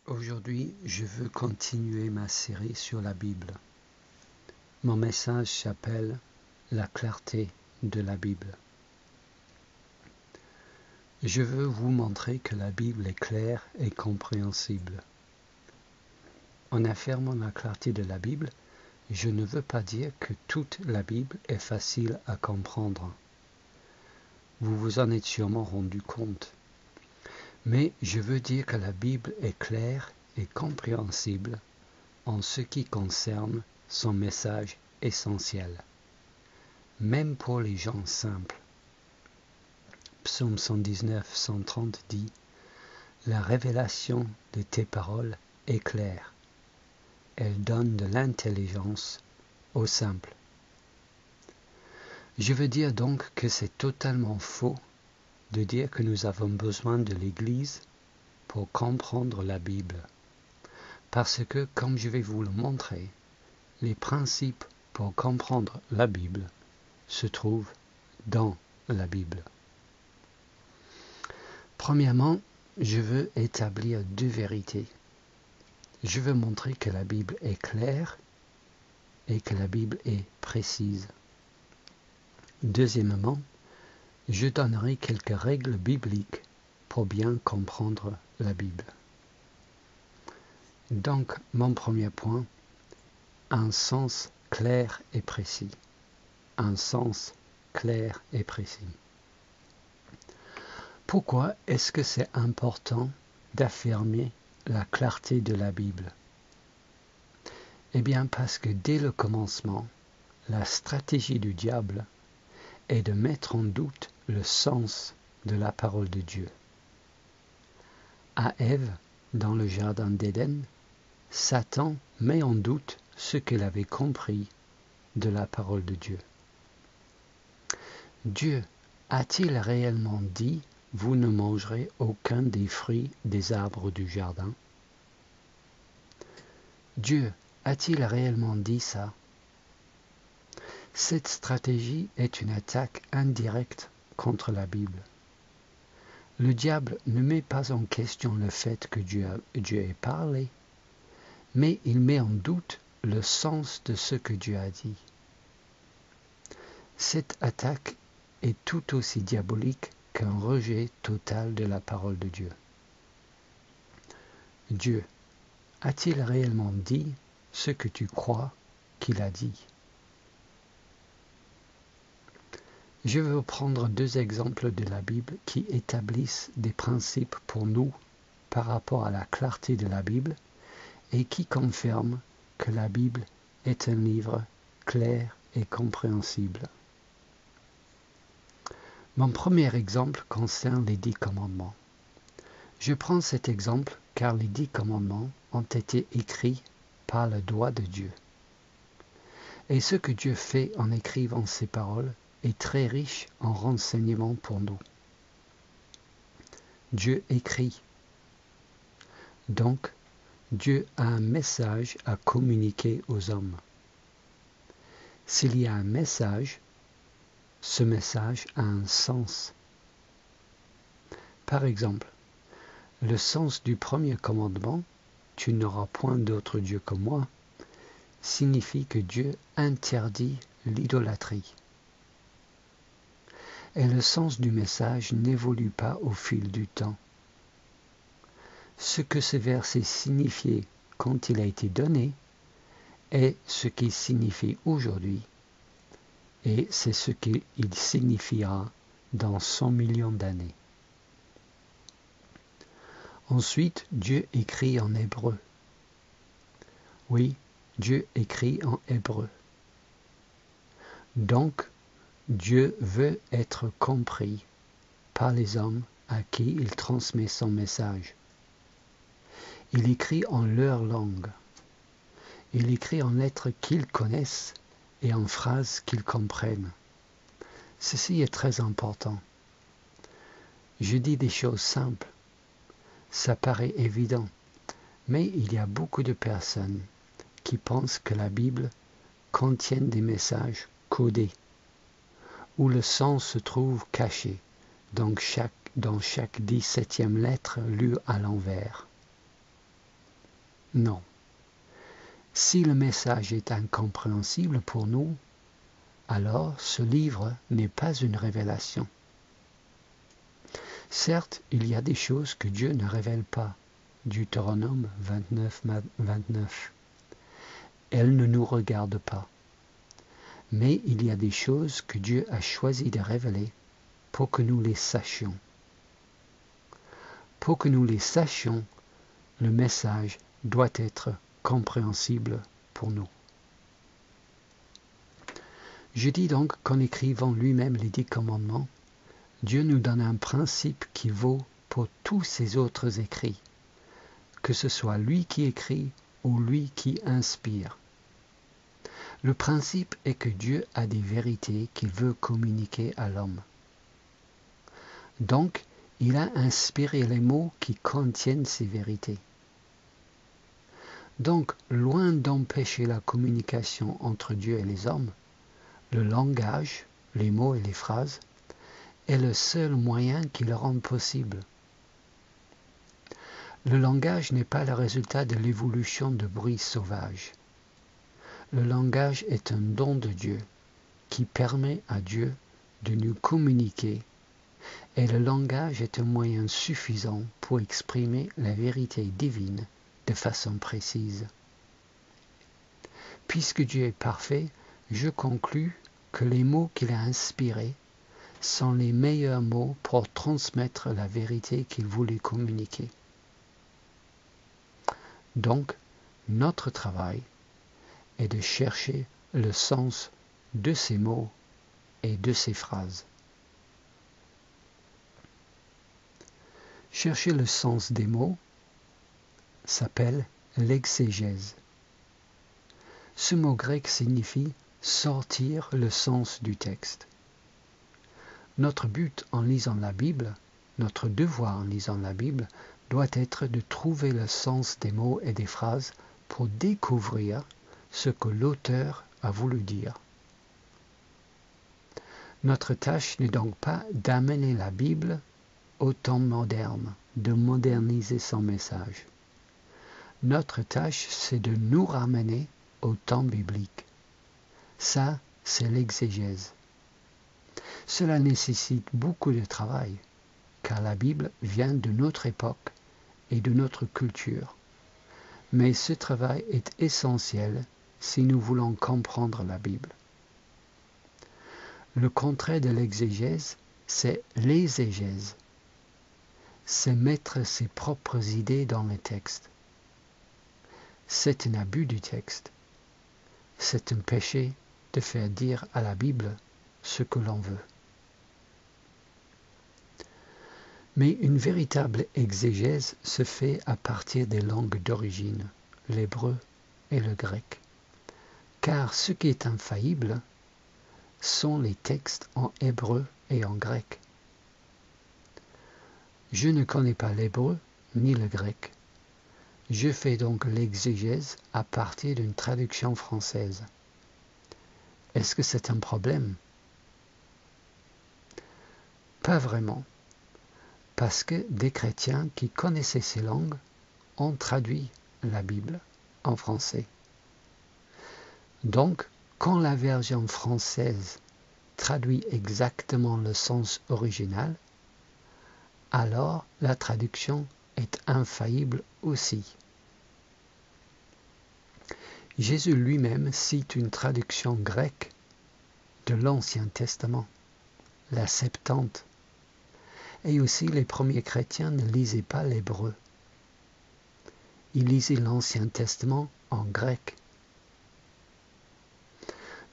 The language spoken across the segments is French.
Aujourd'hui, je veux continuer ma série sur la Bible. Mon message s'appelle « La clarté de la Bible ». Je veux vous montrer que la Bible est claire et compréhensible. En affirmant la clarté de la Bible, je ne veux pas dire que toute la Bible est facile à comprendre. Vous vous en êtes sûrement rendu compte. Mais je veux dire que la Bible est claire et compréhensible en ce qui concerne son message essentiel, même pour les gens simples. Psaume 119, 130 dit « La révélation de tes paroles est claire. Elle donne de l'intelligence aux simples. » Je veux dire donc que c'est totalement faux de dire que nous avons besoin de l'Église pour comprendre la Bible. Parce que, comme je vais vous le montrer, les principes pour comprendre la Bible se trouvent dans la Bible. Premièrement, je veux établir deux vérités. Je veux montrer que la Bible est claire et que la Bible est précise. Deuxièmement, je donnerai quelques règles bibliques pour bien comprendre la Bible. Donc, mon premier point, un sens clair et précis. Un sens clair et précis. Pourquoi est-ce que c'est important d'affirmer la clarté de la Bible? Eh bien parce que dès le commencement, la stratégie du diable est de mettre en doute le sens de la parole de Dieu. À Ève, dans le jardin d'Éden, Satan met en doute ce qu'elle avait compris de la parole de Dieu. Dieu a-t-il réellement dit « Vous ne mangerez aucun des fruits des arbres du jardin » Dieu a-t-il réellement dit ça? Cette stratégie est une attaque indirecte contre la Bible. Le diable ne met pas en question le fait que Dieu ait parlé, mais il met en doute le sens de ce que Dieu a dit. Cette attaque est tout aussi diabolique qu'un rejet total de la parole de Dieu. Dieu a-t-il réellement dit ce que tu crois qu'il a dit? Je veux prendre deux exemples de la Bible qui établissent des principes pour nous par rapport à la clarté de la Bible et qui confirment que la Bible est un livre clair et compréhensible. Mon premier exemple concerne les 10 commandements. Je prends cet exemple car les 10 commandements ont été écrits par le doigt de Dieu. Et ce que Dieu fait en écrivant ces paroles est très riche en renseignements pour nous. Dieu écrit. Donc, Dieu a un message à communiquer aux hommes. S'il y a un message, ce message a un sens. Par exemple, le sens du premier commandement, « Tu n'auras point d'autre Dieu que moi », signifie que Dieu interdit l'idolâtrie. Et le sens du message n'évolue pas au fil du temps. Ce que ce verset signifiait quand il a été donné est ce qu'il signifie aujourd'hui, et c'est ce qu'il signifiera dans 100 millions d'années. Ensuite, Dieu écrit en hébreu. Oui, Dieu écrit en hébreu. Donc, Dieu veut être compris par les hommes à qui il transmet son message. Il écrit en leur langue. Il écrit en lettres qu'ils connaissent et en phrases qu'ils comprennent. Ceci est très important. Je dis des choses simples. Ça paraît évident, mais il y a beaucoup de personnes qui pensent que la Bible contient des messages codés, où le sens se trouve caché dans chaque 17e lettre lue à l'envers. Non. Si le message est incompréhensible pour nous, alors ce livre n'est pas une révélation. Certes, il y a des choses que Dieu ne révèle pas. Deutéronome 29, 29. Elles ne nous regardent pas. Mais il y a des choses que Dieu a choisi de révéler pour que nous les sachions. Pour que nous les sachions, le message doit être compréhensible pour nous. Je dis donc qu'en écrivant lui-même les 10 commandements, Dieu nous donne un principe qui vaut pour tous ses autres écrits, que ce soit lui qui écrit ou lui qui inspire. Le principe est que Dieu a des vérités qu'il veut communiquer à l'homme. Donc, il a inspiré les mots qui contiennent ces vérités. Donc, loin d'empêcher la communication entre Dieu et les hommes, le langage, les mots et les phrases, est le seul moyen qui le rende possible. Le langage n'est pas le résultat de l'évolution de bruits sauvages. Le langage est un don de Dieu qui permet à Dieu de nous communiquer, et le langage est un moyen suffisant pour exprimer la vérité divine de façon précise. Puisque Dieu est parfait, je conclus que les mots qu'il a inspirés sont les meilleurs mots pour transmettre la vérité qu'il voulait communiquer. Donc, notre travail est de chercher le sens de ces mots et de ces phrases. Chercher le sens des mots s'appelle l'exégèse. Ce mot grec signifie sortir le sens du texte. Notre but en lisant la Bible, notre devoir en lisant la Bible, doit être de trouver le sens des mots et des phrases pour découvrir ce que l'auteur a voulu dire. Notre tâche n'est donc pas d'amener la Bible au temps moderne, de moderniser son message. Notre tâche, c'est de nous ramener au temps biblique. Ça, c'est l'exégèse. Cela nécessite beaucoup de travail, car la Bible vient de notre époque et de notre culture. Mais ce travail est essentiel si nous voulons comprendre la Bible. Le contraire de l'exégèse, c'est l'exégèse. C'est mettre ses propres idées dans le texte. C'est un abus du texte. C'est un péché de faire dire à la Bible ce que l'on veut. Mais une véritable exégèse se fait à partir des langues d'origine, l'hébreu et le grec. Car ce qui est infaillible sont les textes en hébreu et en grec. Je ne connais pas l'hébreu ni le grec. Je fais donc l'exégèse à partir d'une traduction française. Est-ce que c'est un problème? Pas vraiment, parce que des chrétiens qui connaissaient ces langues ont traduit la Bible en français. Donc, quand la version française traduit exactement le sens original, alors la traduction est infaillible aussi. Jésus lui-même cite une traduction grecque de l'Ancien Testament, la Septante, et aussi les premiers chrétiens ne lisaient pas l'hébreu. Ils lisaient l'Ancien Testament en grec.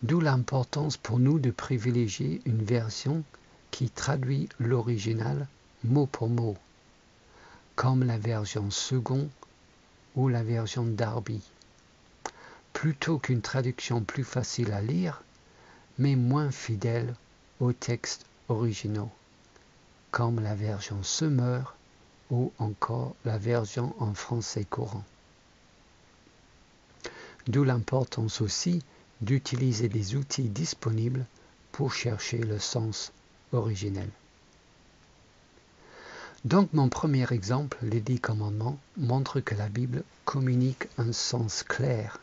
D'où l'importance pour nous de privilégier une version qui traduit l'original mot pour mot, comme la version Second ou la version Darby, plutôt qu'une traduction plus facile à lire, mais moins fidèle aux textes originaux, comme la version Semeur ou encore la version en français courant. D'où l'importance aussi d'utiliser des outils disponibles pour chercher le sens originel. Donc mon premier exemple, les 10 commandements, montre que la Bible communique un sens clair.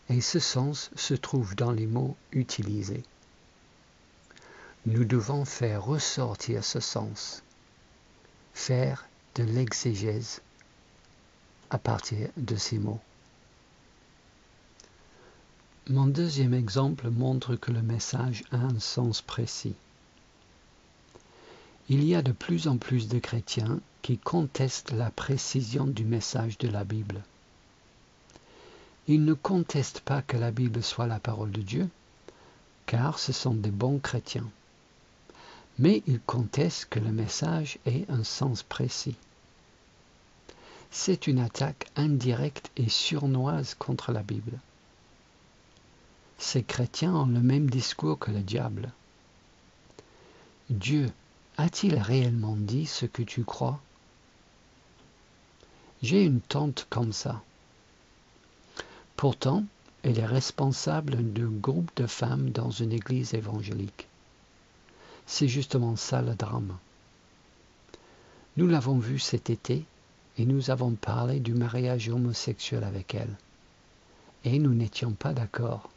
Et ce sens se trouve dans les mots utilisés. Nous devons faire ressortir ce sens, faire de l'exégèse à partir de ces mots. Mon deuxième exemple montre que le message a un sens précis. Il y a de plus en plus de chrétiens qui contestent la précision du message de la Bible. Ils ne contestent pas que la Bible soit la parole de Dieu, car ce sont des bons chrétiens. Mais ils contestent que le message ait un sens précis. C'est une attaque indirecte et sournoise contre la Bible. Ces chrétiens ont le même discours que le diable. Dieu a-t-il réellement dit ce que tu crois? J'ai une tante comme ça. Pourtant, elle est responsable d'un groupe de femmes dans une église évangélique. C'est justement ça le drame. Nous l'avons vu cet été et nous avons parlé du mariage homosexuel avec elle. Et nous n'étions pas d'accord.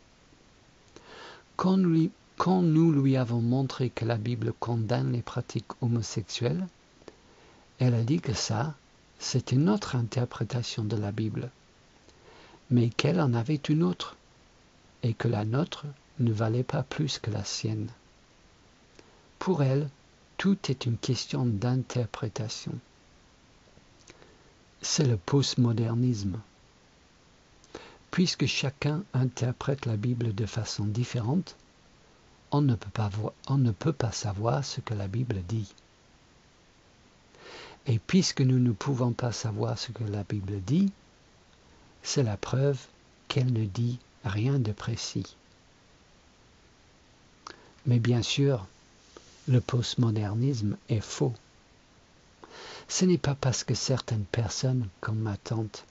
Quand nous lui avons montré que la Bible condamne les pratiques homosexuelles, elle a dit que ça, c'était notre interprétation de la Bible, mais qu'elle en avait une autre, et que la nôtre ne valait pas plus que la sienne. Pour elle, tout est une question d'interprétation. C'est le postmodernisme. Puisque chacun interprète la Bible de façon différente, on ne peut pas savoir ce que la Bible dit. Et puisque nous ne pouvons pas savoir ce que la Bible dit, c'est la preuve qu'elle ne dit rien de précis. Mais bien sûr, le postmodernisme est faux. Ce n'est pas parce que certaines personnes, comme ma tante,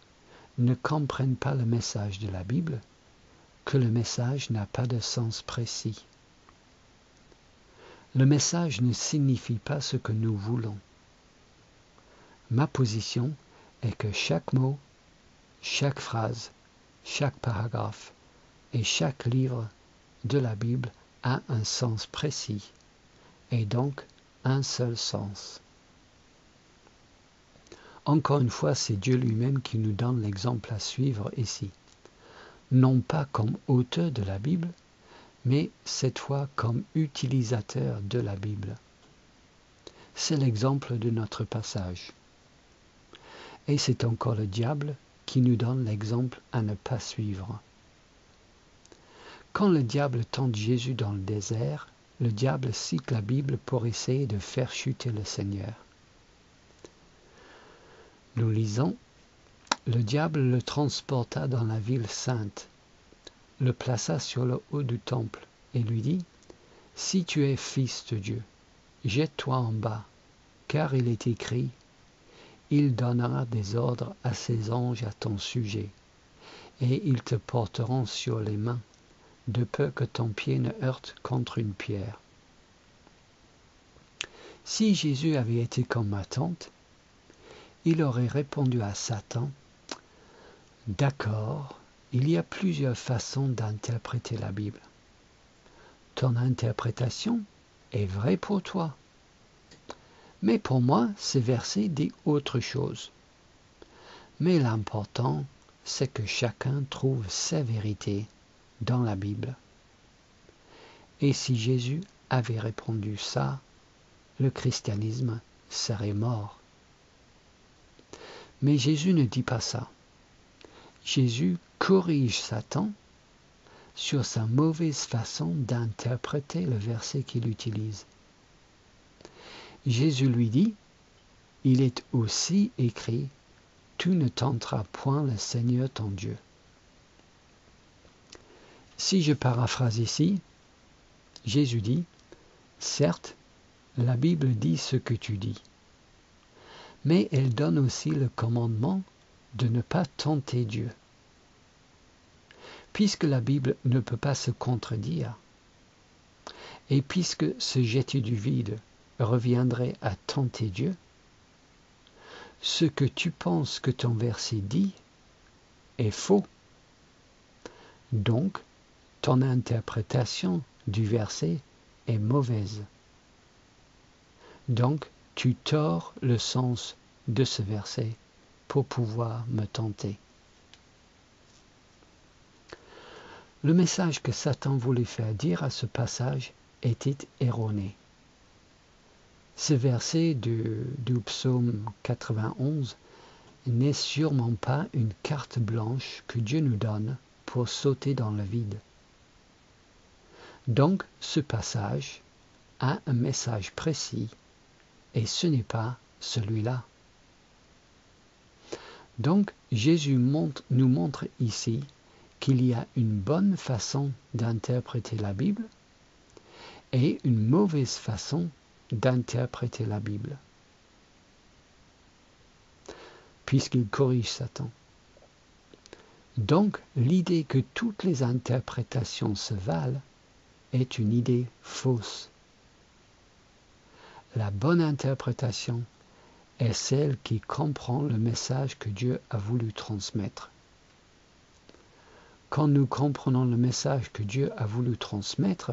ne comprennent pas le message de la Bible que le message n'a pas de sens précis. Le message ne signifie pas ce que nous voulons. Ma position est que chaque mot, chaque phrase, chaque paragraphe et chaque livre de la Bible a un sens précis et donc un seul sens. Encore une fois, c'est Dieu lui-même qui nous donne l'exemple à suivre ici. Non pas comme auteur de la Bible, mais cette fois comme utilisateur de la Bible. C'est l'exemple de notre passage. Et c'est encore le diable qui nous donne l'exemple à ne pas suivre. Quand le diable tente Jésus dans le désert, le diable cite la Bible pour essayer de faire chuter le Seigneur. Nous lisons, le diable le transporta dans la ville sainte, le plaça sur le haut du temple et lui dit, « Si tu es fils de Dieu, jette-toi en bas, car il est écrit, il donnera des ordres à ses anges à ton sujet, et ils te porteront sur les mains, de peur que ton pied ne heurte contre une pierre. » Si Jésus avait été comme ma tante, il aurait répondu à Satan, « D'accord, il y a plusieurs façons d'interpréter la Bible. Ton interprétation est vraie pour toi. Mais pour moi, ce verset dit autre chose. Mais l'important, c'est que chacun trouve sa vérité dans la Bible. » Et si Jésus avait répondu ça, le christianisme serait mort. Mais Jésus ne dit pas ça. Jésus corrige Satan sur sa mauvaise façon d'interpréter le verset qu'il utilise. Jésus lui dit, « Il est aussi écrit, tu ne tenteras point le Seigneur ton Dieu. » Si je paraphrase ici, Jésus dit, « Certes, la Bible dit ce que tu dis, mais elle donne aussi le commandement de ne pas tenter Dieu. Puisque la Bible ne peut pas se contredire, et puisque se jeter du vide reviendrait à tenter Dieu, ce que tu penses que ton verset dit est faux. Donc, ton interprétation du verset est mauvaise. Donc, tu tords le sens de ce verset pour pouvoir me tenter. Le message que Satan voulait faire dire à ce passage était erroné. Ce verset du psaume 91 n'est sûrement pas une carte blanche que Dieu nous donne pour sauter dans le vide. Donc, ce passage a un message précis et ce n'est pas celui-là. Donc, Jésus nous montre ici qu'il y a une bonne façon d'interpréter la Bible et une mauvaise façon d'interpréter la Bible, puisqu'il corrige Satan. Donc, l'idée que toutes les interprétations se valent est une idée fausse. La bonne interprétation est celle qui comprend le message que Dieu a voulu transmettre. Quand nous comprenons le message que Dieu a voulu transmettre,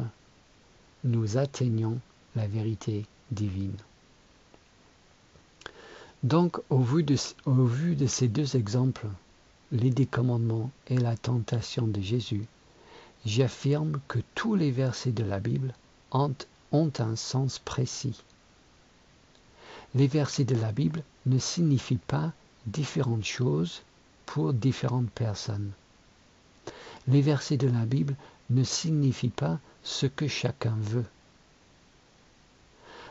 nous atteignons la vérité divine. Donc, au vu de ces deux exemples, les 10 commandements et la tentation de Jésus, j'affirme que tous les versets de la Bible ont un sens précis. Les versets de la Bible ne signifient pas différentes choses pour différentes personnes. Les versets de la Bible ne signifient pas ce que chacun veut.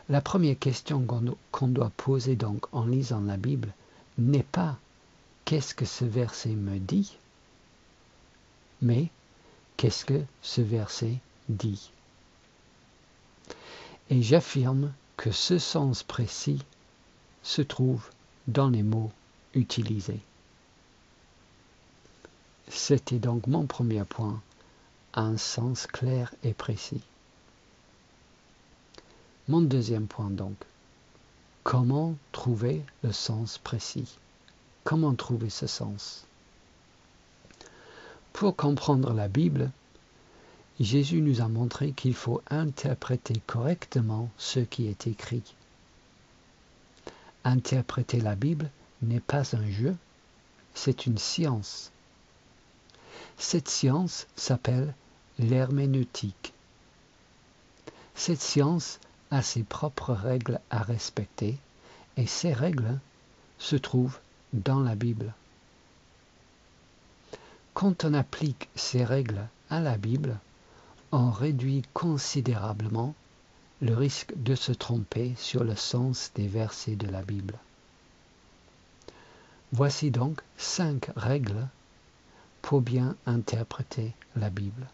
La première question qu'on doit poser donc en lisant la Bible n'est pas « qu'est-ce que ce verset me dit ?» mais « qu'est-ce que ce verset dit ?» Et j'affirme que ce sens précis se trouve dans les mots utilisés. C'était donc mon premier point, un sens clair et précis. Mon deuxième point donc, comment trouver le sens précis? Comment trouver ce sens? Pour comprendre la Bible, Jésus nous a montré qu'il faut interpréter correctement ce qui est écrit. Interpréter la Bible n'est pas un jeu, c'est une science. Cette science s'appelle l'herméneutique. Cette science a ses propres règles à respecter et ces règles se trouvent dans la Bible. Quand on applique ces règles à la Bible, on réduit considérablement le risque de se tromper sur le sens des versets de la Bible. Voici donc 5 règles pour bien interpréter la Bible.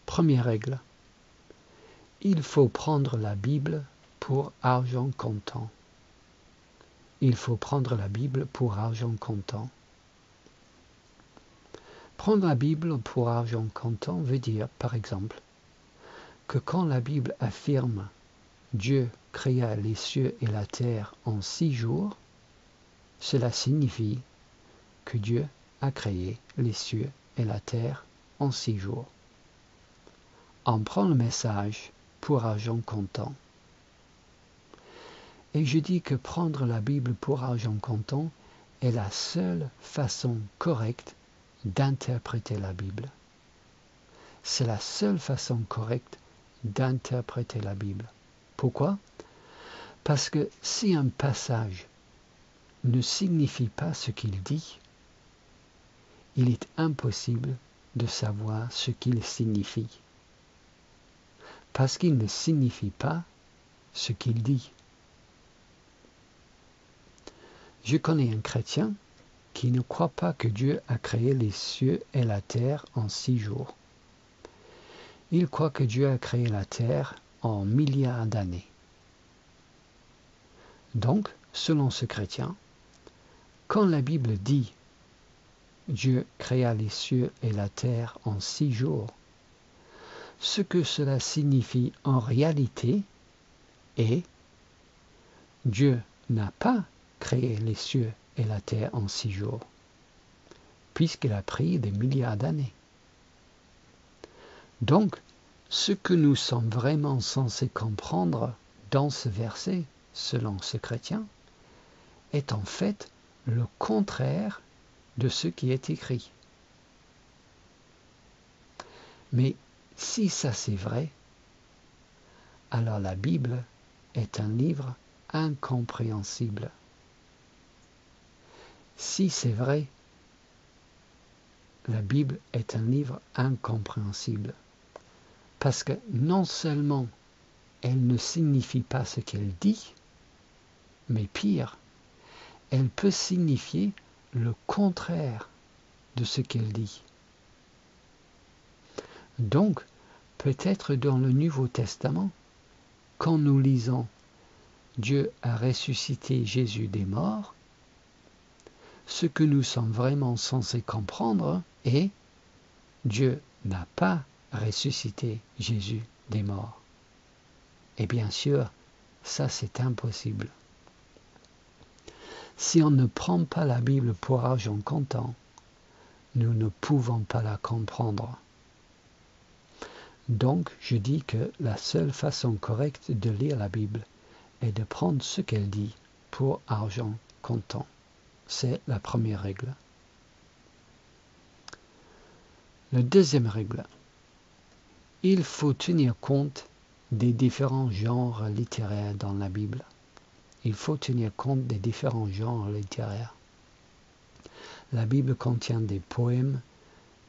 Première règle. Il faut prendre la Bible pour argent comptant. Il faut prendre la Bible pour argent comptant. Prendre la Bible pour argent comptant veut dire, par exemple, que quand la Bible affirme « Dieu créa les cieux et la terre en 6 jours », cela signifie que Dieu a créé les cieux et la terre en 6 jours. On prend le message pour argent comptant. Et je dis que prendre la Bible pour argent comptant est la seule façon correcte d'interpréter la Bible. C'est la seule façon correcte d'interpréter la Bible. Pourquoi? Parce que si un passage ne signifie pas ce qu'il dit, il est impossible de savoir ce qu'il signifie. Parce qu'il ne signifie pas ce qu'il dit. Je connais un chrétien qui ne croit pas que Dieu a créé les cieux et la terre en 6 jours. Il croit que Dieu a créé la terre en milliards d'années. Donc, selon ce chrétien, quand la Bible dit « Dieu créa les cieux et la terre en 6 jours », Ce que cela signifie en réalité est Dieu n'a pas créé les cieux et la terre en 6 jours, puisqu'il a pris des milliards d'années. Donc, ce que nous sommes vraiment censés comprendre dans ce verset, selon ce chrétien, est en fait le contraire de ce qui est écrit. Mais si ça c'est vrai, alors la Bible est un livre incompréhensible. Si c'est vrai, la Bible est un livre incompréhensible. Parce que non seulement elle ne signifie pas ce qu'elle dit, mais pire, elle peut signifier le contraire de ce qu'elle dit. Donc, peut-être dans le Nouveau Testament, quand nous lisons « Dieu a ressuscité Jésus des morts », ce que nous sommes vraiment censés comprendre est « Dieu n'a pas ressuscité Jésus des morts ». Et bien sûr, ça c'est impossible. Si on ne prend pas la Bible pour argent comptant, nous ne pouvons pas la comprendre. Donc, je dis que la seule façon correcte de lire la Bible est de prendre ce qu'elle dit pour argent comptant. C'est la première règle. La deuxième règle, il faut tenir compte des différents genres littéraires dans la Bible. Il faut tenir compte des différents genres littéraires. La Bible contient des poèmes,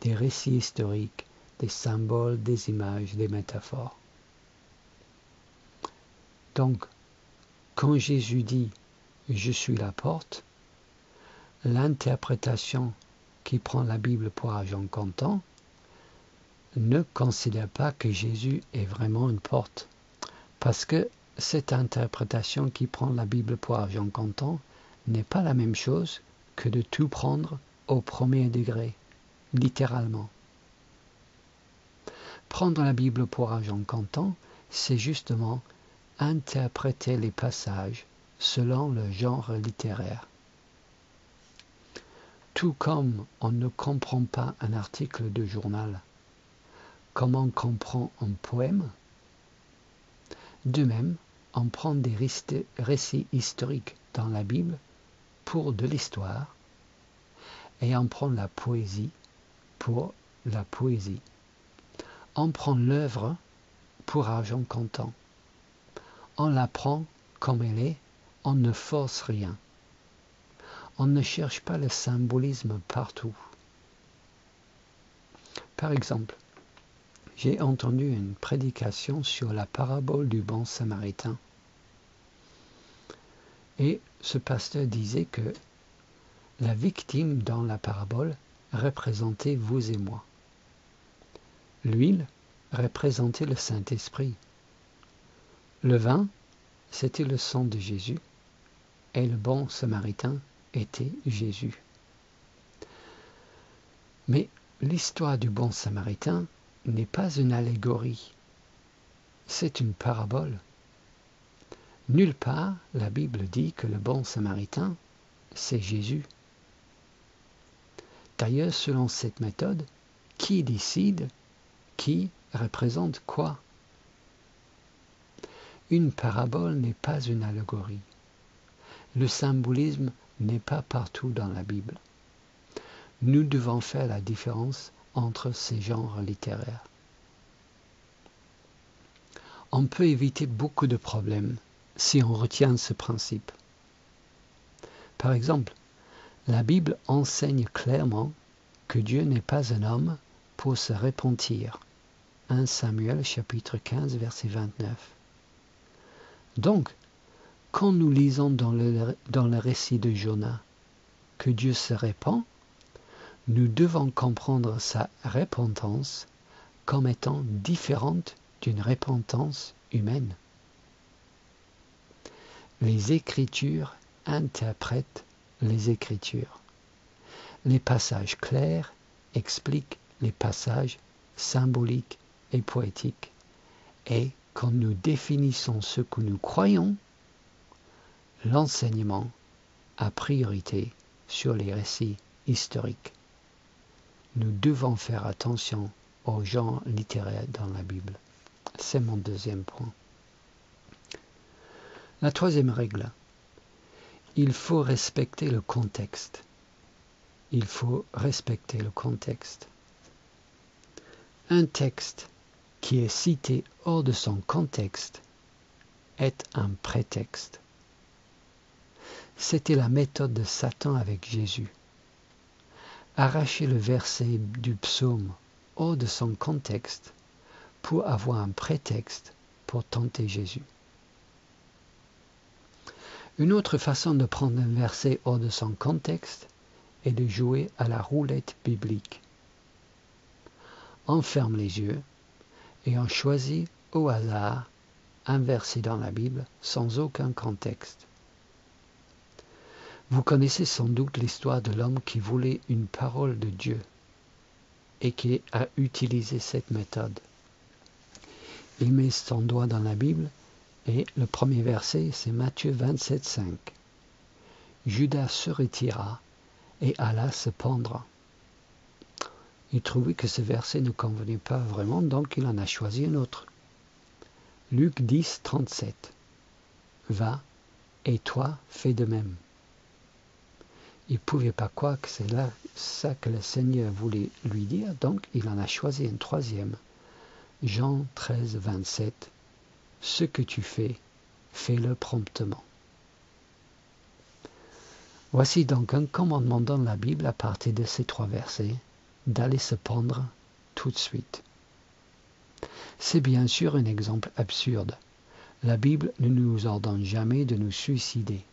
des récits historiques, des symboles, des images, des métaphores. Donc, quand Jésus dit « Je suis la porte », l'interprétation qui prend la Bible pour argent comptant ne considère pas que Jésus est vraiment une porte. Parce que cette interprétation qui prend la Bible pour argent comptant n'est pas la même chose que de tout prendre au premier degré, littéralement. Prendre la Bible pour argent comptant, c'est justement interpréter les passages selon le genre littéraire. Tout comme on ne comprend pas un article de journal, comme on comprend un poème, de même, on prend des récits historiques dans la Bible pour de l'histoire et on prend la poésie pour la poésie. On prend l'œuvre pour argent comptant. On la prend comme elle est, on ne force rien. On ne cherche pas le symbolisme partout. Par exemple, j'ai entendu une prédication sur la parabole du bon samaritain. Et ce pasteur disait que la victime dans la parabole représentait vous et moi. L'huile représentait le Saint-Esprit. Le vin, c'était le sang de Jésus. Et le bon samaritain était Jésus. Mais l'histoire du bon samaritain n'est pas une allégorie. C'est une parabole. Nulle part, la Bible dit que le bon samaritain, c'est Jésus. D'ailleurs, selon cette méthode, qui décide qui représente quoi? Une parabole n'est pas une allégorie. Le symbolisme n'est pas partout dans la Bible. Nous devons faire la différence entre ces genres littéraires. On peut éviter beaucoup de problèmes si on retient ce principe. Par exemple, la Bible enseigne clairement que Dieu n'est pas un homme pour se repentir. 1 Samuel chapitre 15 verset 29. Donc, quand nous lisons dans le récit de Jonas que Dieu se répand, nous devons comprendre sa repentance comme étant différente d'une repentance humaine. Les Écritures interprètent les Écritures. Les passages clairs expliquent les passages symboliques et poétique, et quand nous définissons ce que nous croyons, l'enseignement a priorité sur les récits historiques. Nous devons faire attention au genre littéraire dans la Bible. C'est mon deuxième point. La troisième règle, il faut respecter le contexte. Il faut respecter le contexte. Un texte qui est cité hors de son contexte est un prétexte. C'était la méthode de Satan avec Jésus. Arracher le verset du psaume hors de son contexte pour avoir un prétexte pour tenter Jésus. Une autre façon de prendre un verset hors de son contexte est de jouer à la roulette biblique. On ferme les yeux et on choisit au hasard un verset dans la Bible sans aucun contexte. Vous connaissez sans doute l'histoire de l'homme qui voulait une parole de Dieu et qui a utilisé cette méthode. Il met son doigt dans la Bible et le premier verset, c'est Matthieu 27, 5. Judas se retira et alla se pendre. Il trouvait que ce verset ne convenait pas vraiment, donc il en a choisi un autre. Luc 10, 37. Va, et toi, fais de même. Il ne pouvait pas croire que c'est là ça que le Seigneur voulait lui dire, donc il en a choisi un troisième. Jean 13, 27. Ce que tu fais, fais-le promptement. Voici donc un commandement dans la Bible à partir de ces trois versets, d'aller se pendre tout de suite. C'est bien sûr un exemple absurde. La Bible ne nous ordonne jamais de nous suicider.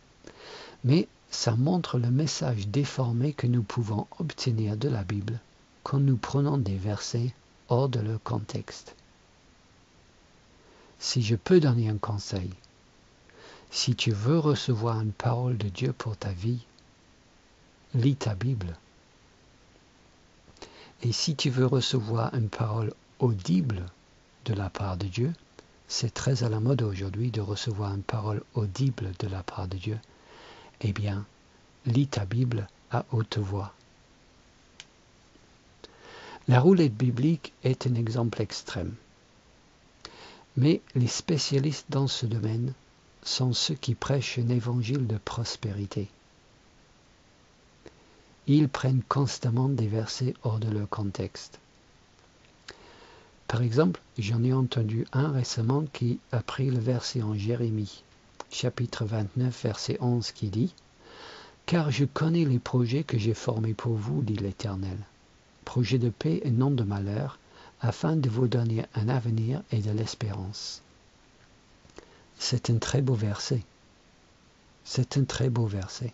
Mais ça montre le message déformé que nous pouvons obtenir de la Bible quand nous prenons des versets hors de leur contexte. Si je peux donner un conseil, si tu veux recevoir une parole de Dieu pour ta vie, lis ta Bible. Et si tu veux recevoir une parole audible de la part de Dieu, c'est très à la mode aujourd'hui de recevoir une parole audible de la part de Dieu, eh bien, lis ta Bible à haute voix. La roulette biblique est un exemple extrême. Mais les spécialistes dans ce domaine sont ceux qui prêchent un évangile de prospérité. Ils prennent constamment des versets hors de leur contexte. Par exemple, j'en ai entendu un récemment qui a pris le verset en Jérémie, chapitre 29, verset 11, qui dit « Car je connais les projets que j'ai formés pour vous, dit l'Éternel, projets de paix et non de malheur, afin de vous donner un avenir et de l'espérance. » C'est un très beau verset. C'est un très beau verset.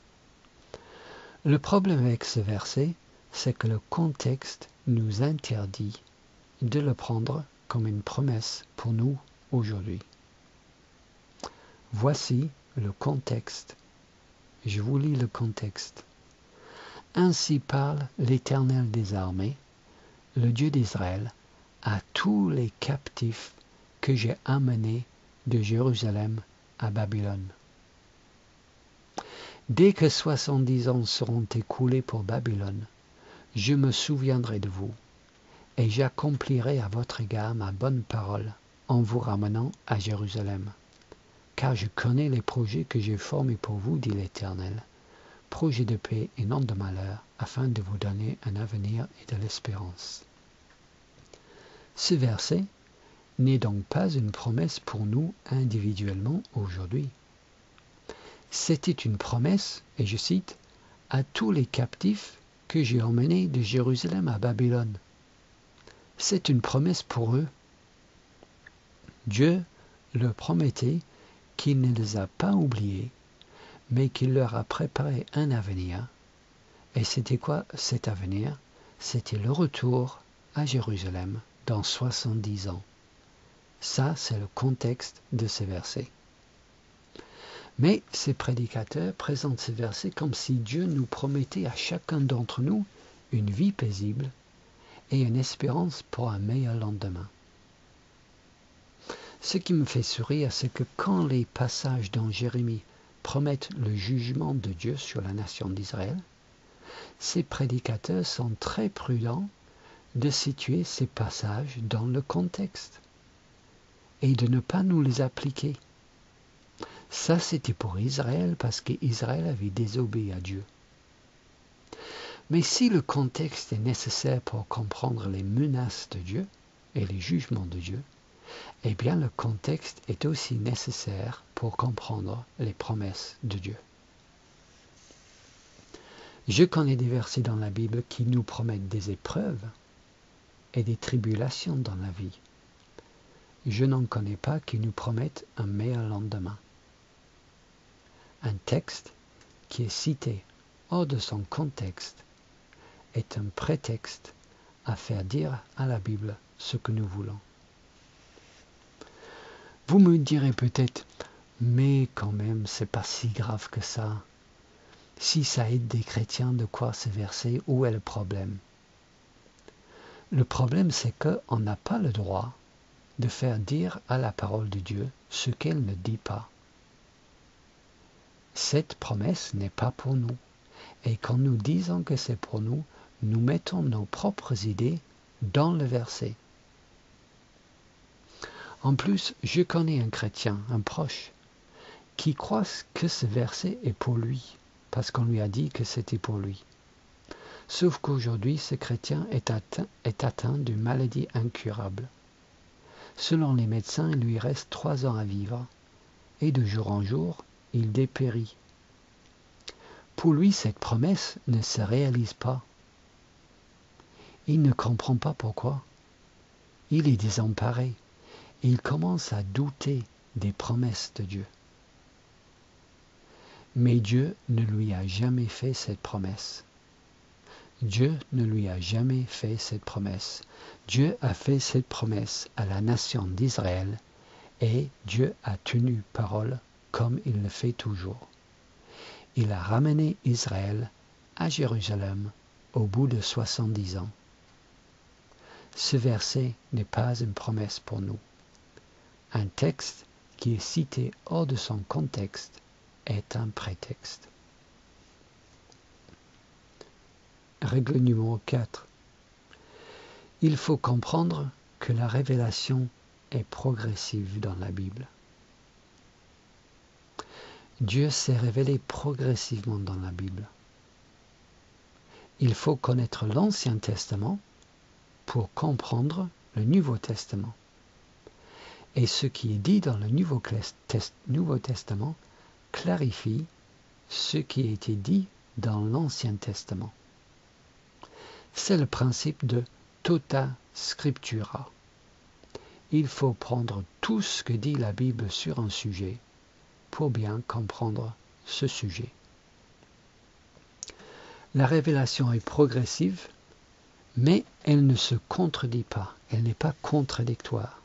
Le problème avec ce verset, c'est que le contexte nous interdit de le prendre comme une promesse pour nous aujourd'hui. Voici le contexte. Je vous lis le contexte. Ainsi parle l'Éternel des armées, le Dieu d'Israël, à tous les captifs que j'ai amenés de Jérusalem à Babylone. Dès que 70 ans seront écoulés pour Babylone, je me souviendrai de vous, et j'accomplirai à votre égard ma bonne parole en vous ramenant à Jérusalem. Car je connais les projets que j'ai formés pour vous, dit l'Éternel, projets de paix et non de malheur, afin de vous donner un avenir et de l'espérance. Ce verset n'est donc pas une promesse pour nous individuellement aujourd'hui. C'était une promesse, et je cite, « à tous les captifs que j'ai emmenés de Jérusalem à Babylone ». C'est une promesse pour eux. Dieu leur promettait qu'il ne les a pas oubliés, mais qu'il leur a préparé un avenir. Et c'était quoi cet avenir? C'était le retour à Jérusalem dans 70 ans. Ça, c'est le contexte de ces versets. Mais ces prédicateurs présentent ces versets comme si Dieu nous promettait à chacun d'entre nous une vie paisible et une espérance pour un meilleur lendemain. Ce qui me fait sourire, c'est que quand les passages dans Jérémie promettent le jugement de Dieu sur la nation d'Israël, ces prédicateurs sont très prudents de situer ces passages dans le contexte et de ne pas nous les appliquer. Ça, c'était pour Israël parce qu'Israël avait désobéi à Dieu. Mais si le contexte est nécessaire pour comprendre les menaces de Dieu et les jugements de Dieu, eh bien le contexte est aussi nécessaire pour comprendre les promesses de Dieu. Je connais des versets dans la Bible qui nous promettent des épreuves et des tribulations dans la vie. Je n'en connais pas qui nous promettent un meilleur lendemain. Un texte qui est cité hors de son contexte est un prétexte à faire dire à la Bible ce que nous voulons. Vous me direz peut-être, mais quand même, c'est pas si grave que ça. Si ça aide des chrétiens de croire ces versets, où est le problème? Le problème, c'est qu'on n'a pas le droit de faire dire à la parole de Dieu ce qu'elle ne dit pas. Cette promesse n'est pas pour nous. Et quand nous disons que c'est pour nous, nous mettons nos propres idées dans le verset. En plus, je connais un chrétien, un proche, qui croit que ce verset est pour lui, parce qu'on lui a dit que c'était pour lui. Sauf qu'aujourd'hui, ce chrétien est atteint d'une maladie incurable. Selon les médecins, il lui reste 3 ans à vivre, et de jour en jour, il dépérit. Pour lui, cette promesse ne se réalise pas. Il ne comprend pas pourquoi. Il est désemparé, et il commence à douter des promesses de Dieu. Mais Dieu ne lui a jamais fait cette promesse. Dieu ne lui a jamais fait cette promesse. Dieu a fait cette promesse à la nation d'Israël et Dieu a tenu parole comme il le fait toujours. Il a ramené Israël à Jérusalem au bout de 70 ans. Ce verset n'est pas une promesse pour nous. Un texte qui est cité hors de son contexte est un prétexte. Règle numéro 4. Il faut comprendre que la révélation est progressive dans la Bible. Dieu s'est révélé progressivement dans la Bible. Il faut connaître l'Ancien Testament pour comprendre le Nouveau Testament. Et ce qui est dit dans le Nouveau Testament clarifie ce qui a été dit dans l'Ancien Testament. C'est le principe de tota scriptura. Il faut prendre tout ce que dit la Bible sur un sujet pour bien comprendre ce sujet. La révélation est progressive, mais elle ne se contredit pas, elle n'est pas contradictoire.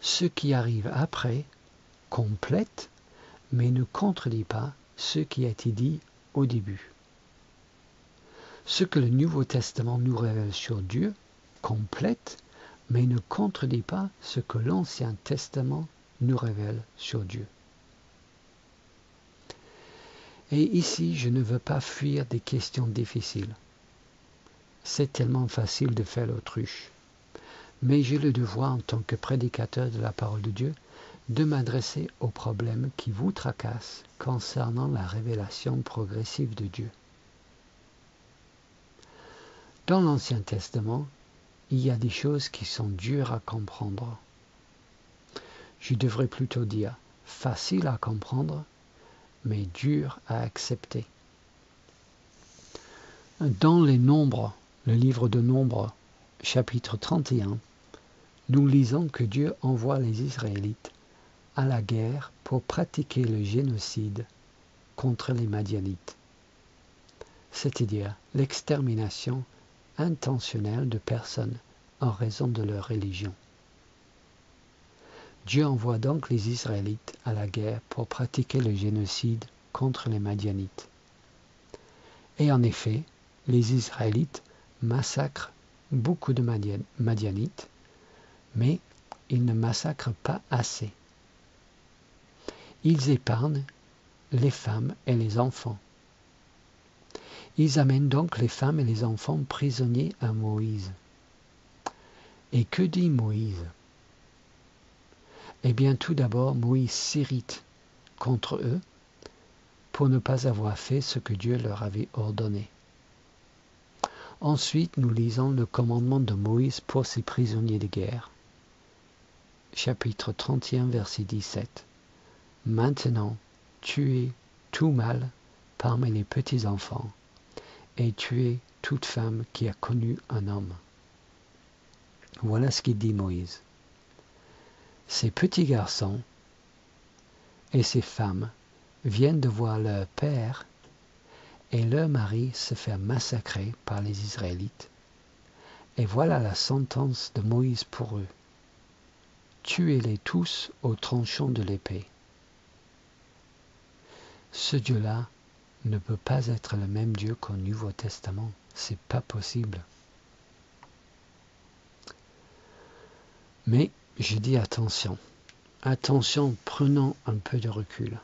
Ce qui arrive après complète, mais ne contredit pas ce qui a été dit au début. Ce que le Nouveau Testament nous révèle sur Dieu complète, mais ne contredit pas ce que l'Ancien Testament nous révèle sur Dieu. Et ici, je ne veux pas fuir des questions difficiles. C'est tellement facile de faire l'autruche. Mais j'ai le devoir, en tant que prédicateur de la parole de Dieu, de m'adresser aux problèmes qui vous tracassent concernant la révélation progressive de Dieu. Dans l'Ancien Testament, il y a des choses qui sont dures à comprendre. Je devrais plutôt dire faciles à comprendre, mais dures à accepter. Dans les Nombres, le livre de Nombres, chapitre 31, nous lisons que Dieu envoie les Israélites à la guerre pour pratiquer le génocide contre les Madianites, c'est-à-dire l'extermination intentionnelle de personnes en raison de leur religion. Dieu envoie donc les Israélites à la guerre pour pratiquer le génocide contre les Madianites. Et en effet, les Israélites massacrent beaucoup de Madianites, mais ils ne massacrent pas assez. Ils épargnent les femmes et les enfants. Ils amènent donc les femmes et les enfants prisonniers à Moïse. Et que dit Moïse? Eh bien, tout d'abord, Moïse s'irrite contre eux pour ne pas avoir fait ce que Dieu leur avait ordonné. Ensuite, nous lisons le commandement de Moïse pour ses prisonniers de guerre. Chapitre 31, verset 17. Maintenant, tuez tout mâle parmi les petits-enfants, et tuez toute femme qui a connu un homme. Voilà ce qu'il dit Moïse. Ces petits garçons et ces femmes viennent de voir leur père et leur mari se faire massacrer par les Israélites. Et voilà la sentence de Moïse pour eux. Tuez-les tous au tranchant de l'épée. Ce Dieu-là ne peut pas être le même Dieu qu'au Nouveau Testament. C'est pas possible. Mais je dis attention. Attention, prenons un peu de recul.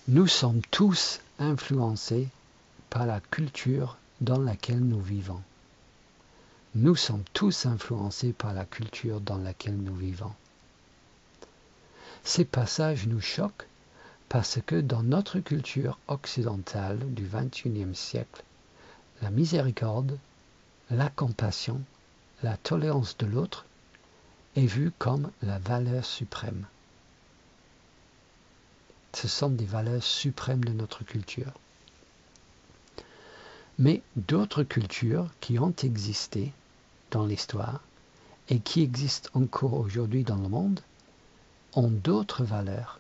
Nous sommes tous influencés par la culture dans laquelle nous vivons. Nous sommes tous influencés par la culture dans laquelle nous vivons. Ces passages nous choquent parce que dans notre culture occidentale du XXIe siècle, la miséricorde, la compassion, la tolérance de l'autre est vue comme la valeur suprême. Ce sont des valeurs suprêmes de notre culture. Mais d'autres cultures qui ont existé dans l'histoire et qui existent encore aujourd'hui dans le monde ont d'autres valeurs.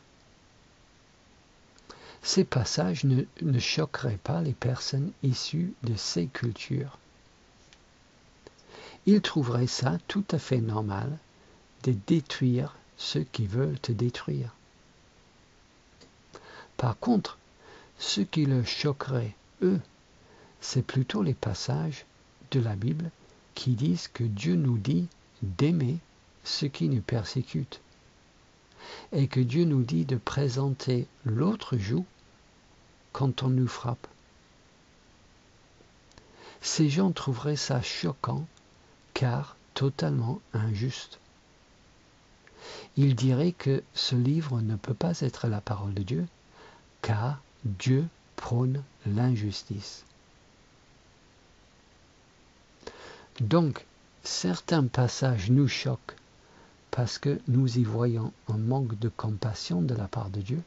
Ces passages ne choqueraient pas les personnes issues de ces cultures. Ils trouveraient ça tout à fait normal de détruire ceux qui veulent te détruire. Par contre, ce qui leur choquerait, eux, c'est plutôt les passages de la Bible qui disent que Dieu nous dit d'aimer ceux qui nous persécutent et que Dieu nous dit de présenter l'autre joue quand on nous frappe. Ces gens trouveraient ça choquant car totalement injuste. Ils diraient que ce livre ne peut pas être la parole de Dieu car Dieu prône l'injustice. Donc, certains passages nous choquent parce que nous y voyons un manque de compassion de la part de Dieu.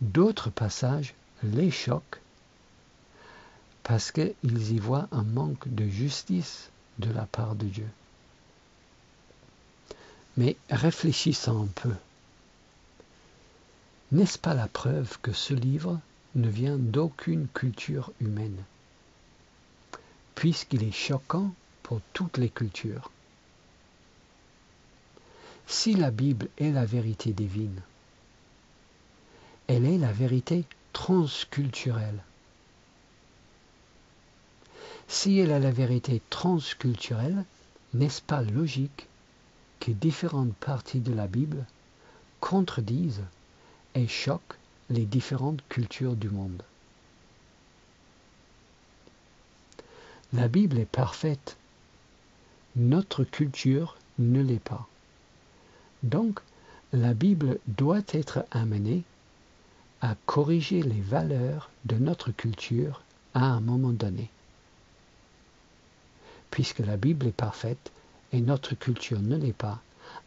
D'autres passages les choquent parce qu'ils y voient un manque de justice de la part de Dieu. Mais réfléchissons un peu. N'est-ce pas la preuve que ce livre ne vient d'aucune culture humaine, puisqu'il est choquant pour toutes les cultures? Si la Bible est la vérité divine, elle est la vérité transculturelle. Si elle est la vérité transculturelle, n'est-ce pas logique que différentes parties de la Bible contredisent et choquent les différentes cultures du monde? La Bible est parfaite. Notre culture ne l'est pas. Donc, la Bible doit être amenée à corriger les valeurs de notre culture à un moment donné. Puisque la Bible est parfaite et notre culture ne l'est pas,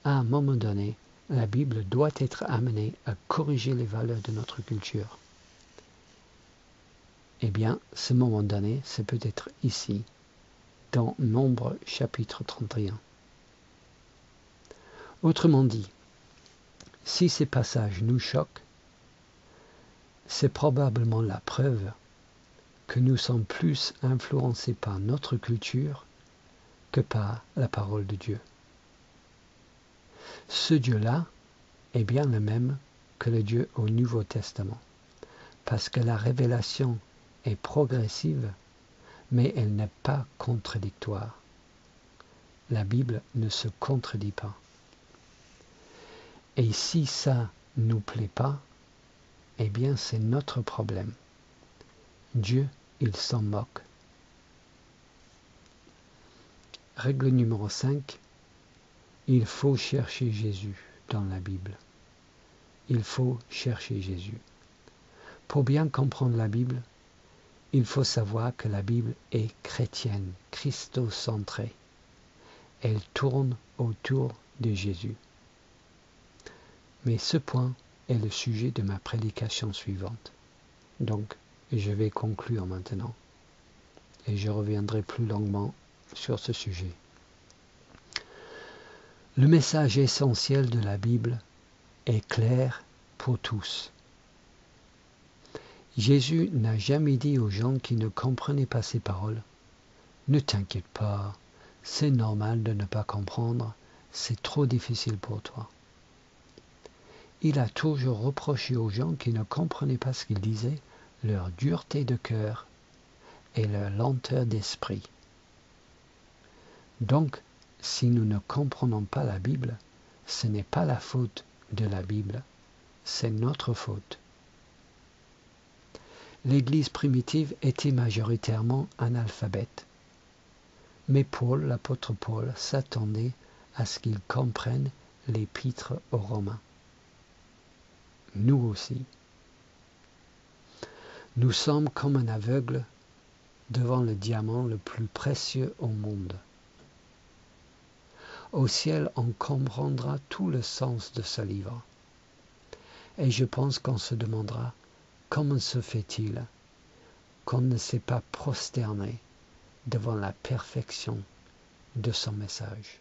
à un moment donné, la Bible doit être amenée à corriger les valeurs de notre culture. Eh bien, ce moment donné, c'est peut-être ici, dans Nombre chapitre 31. Autrement dit, si ces passages nous choquent, c'est probablement la preuve que nous sommes plus influencés par notre culture que par la parole de Dieu. Ce Dieu-là est bien le même que le Dieu au Nouveau Testament, parce que la révélation est progressive, mais elle n'est pas contradictoire. la Bible ne se contredit pas. Et si ça ne nous plaît pas, eh bien c'est notre problème. Dieu, il s'en moque. Règle numéro 5, il faut chercher Jésus dans la Bible. Il faut chercher Jésus. Pour bien comprendre la Bible, il faut savoir que la Bible est chrétienne, christocentrée. Elle tourne autour de Jésus. Mais ce point est le sujet de ma prédication suivante. Donc, je vais conclure maintenant. Et je reviendrai plus longuement sur ce sujet. Le message essentiel de la Bible est clair pour tous. Jésus n'a jamais dit aux gens qui ne comprenaient pas ses paroles, « Ne t'inquiète pas, c'est normal de ne pas comprendre, c'est trop difficile pour toi. » Il a toujours reproché aux gens qui ne comprenaient pas ce qu'il disait, leur dureté de cœur et leur lenteur d'esprit. Donc, si nous ne comprenons pas la Bible, ce n'est pas la faute de la Bible, c'est notre faute. L'Église primitive était majoritairement analphabète, mais Paul, l'apôtre Paul, s'attendait à ce qu'ils comprennent l'épître aux Romains. Nous aussi. Nous sommes comme un aveugle devant le diamant le plus précieux au monde. Au ciel, on comprendra tout le sens de ce livre. Et je pense qu'on se demandera, comment se fait-il qu'on ne s'est pas prosterné devant la perfection de son message?